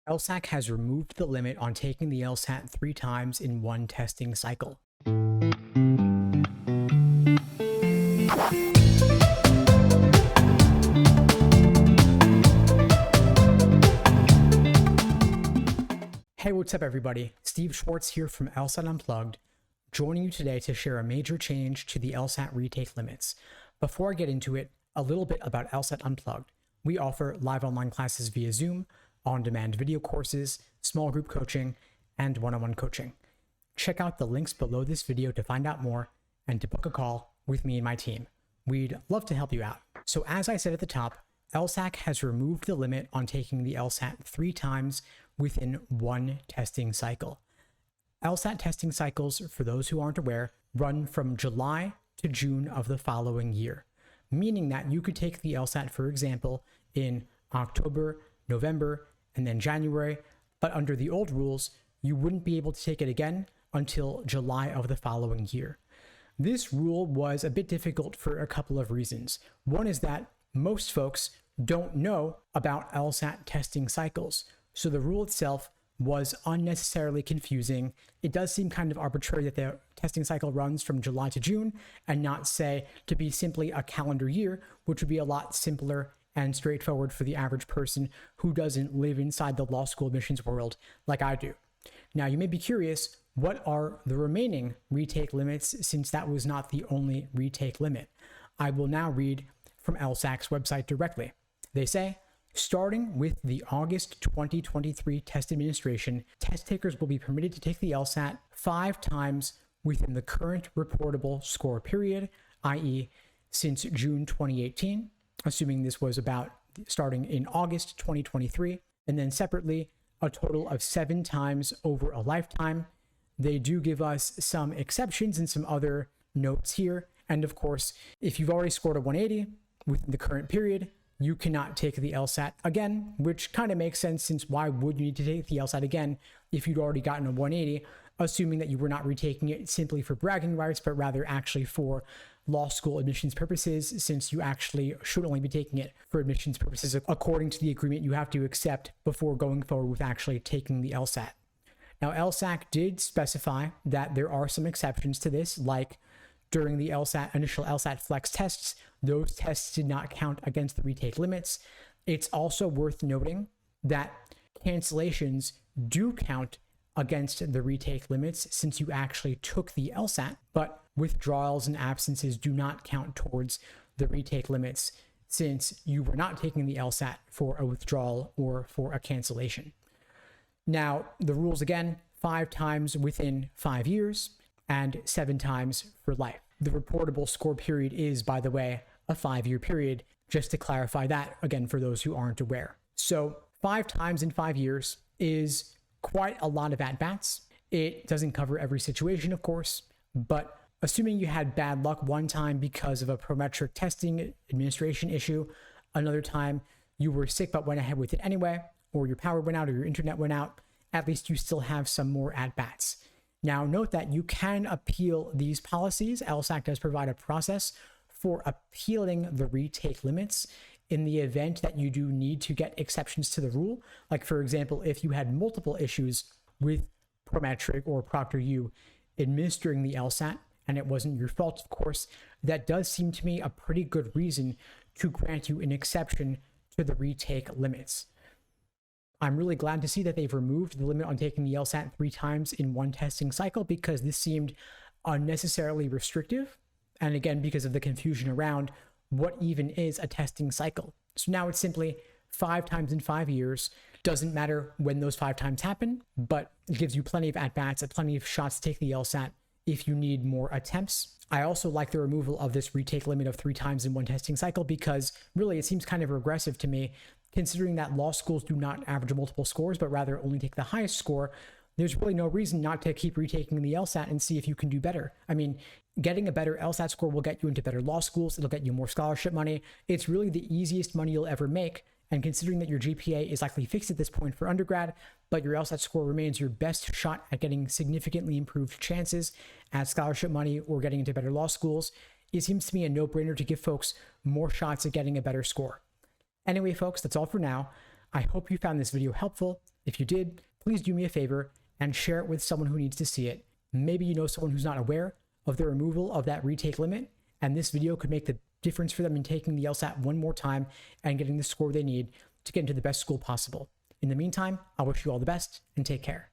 LSAC has removed the limit on taking the LSAT 3 times in one testing cycle. Hey, what's up everybody? Steve Schwartz here from LSAT Unplugged, joining you today to share a major change to the LSAT retake limits. Before I get into it, a little bit about LSAT Unplugged. We offer live online classes via Zoom, on-demand video courses, small group coaching, and one-on-one coaching. Check out the links below this video to find out more and to book a call with me and my team. We'd love to help you out. So as I said at the top, LSAC has removed the limit on taking the LSAT 3 times within one testing cycle. LSAT testing cycles, for those who aren't aware, run from July to June of the following year, meaning that you could take the LSAT, for example, in October, November, and then January, but under the old rules, you wouldn't be able to take it again until July of the following year. This rule was a bit difficult for a couple of reasons. One is that most folks don't know about LSAT testing cycles, so the rule itself was unnecessarily confusing. It does seem kind of arbitrary that the testing cycle runs from July to June and not say to be simply a calendar year, which would be a lot simpler and straightforward for the average person who doesn't live inside the law school admissions world like I do. Now, you may be curious, what are the remaining retake limits, since that was not the only retake limit? I will now read from LSAC's website directly. They say, starting with the August 2023 test administration, test takers will be permitted to take the LSAT 5 times within the current reportable score period, i.e. since June 2018, assuming this was about starting in August 2023, and then separately, a total of 7 times over a lifetime. They do give us some exceptions and some other notes here. And of course, if you've already scored a 180 within the current period, you cannot take the LSAT again, which kind of makes sense, since why would you need to take the LSAT again if you'd already gotten a 180, assuming that you were not retaking it simply for bragging rights, but rather actually for law school admissions purposes, since you actually should only be taking it for admissions purposes according to the agreement you have to accept before going forward with actually taking the LSAT. Now, LSAC did specify that there are some exceptions to this, like during the initial LSAT flex tests, those tests did not count against the retake limits. It's also worth noting that cancellations do count against the retake limits since you actually took the LSAT, but withdrawals and absences do not count towards the retake limits since you were not taking the LSAT for a withdrawal or for a cancellation. Now, the rules again, 5 times within 5 years and 7 times for life. The reportable score period is, by the way, a 5-year period, just to clarify that again for those who aren't aware. So 5 times in 5 years is quite a lot of at-bats. It doesn't cover every situation, of course, but assuming you had bad luck one time because of a prometric testing administration issue, another time you were sick but went ahead with it anyway, or your power went out or your internet went out, at least you still have some more at-bats. Now, note that you can appeal these policies. LSAC does provide a process for appealing the retake limits in the event that you do need to get exceptions to the rule. Like, for example, if you had multiple issues with Prometric or ProctorU administering the LSAT, and it wasn't your fault, of course, that does seem to me a pretty good reason to grant you an exception to the retake limits. I'm really glad to see that they've removed the limit on taking the LSAT 3 times in one testing cycle, because this seemed unnecessarily restrictive. And again, because of the confusion around what even is a testing cycle. So now it's simply 5 times in 5 years. Doesn't matter when those 5 times happen, but it gives you plenty of at-bats and plenty of shots to take the LSAT if you need more attempts. I also like the removal of this retake limit of 3 times in one testing cycle, because really it seems kind of regressive to me, considering that law schools do not average multiple scores, but rather only take the highest score. There's really no reason not to keep retaking the LSAT and see if you can do better. I mean, getting a better LSAT score will get you into better law schools. It'll get you more scholarship money. It's really the easiest money you'll ever make. And considering that your GPA is likely fixed at this point for undergrad, but your LSAT score remains your best shot at getting significantly improved chances at scholarship money or getting into better law schools, it seems to me a no-brainer to give folks more shots at getting a better score. Anyway, folks, that's all for now. I hope you found this video helpful. If you did, please do me a favor and share it with someone who needs to see it. Maybe you know someone who's not aware of the removal of that retake limit, and this video could make the difference for them in taking the LSAT one more time and getting the score they need to get into the best school possible. In the meantime, I wish you all the best and take care.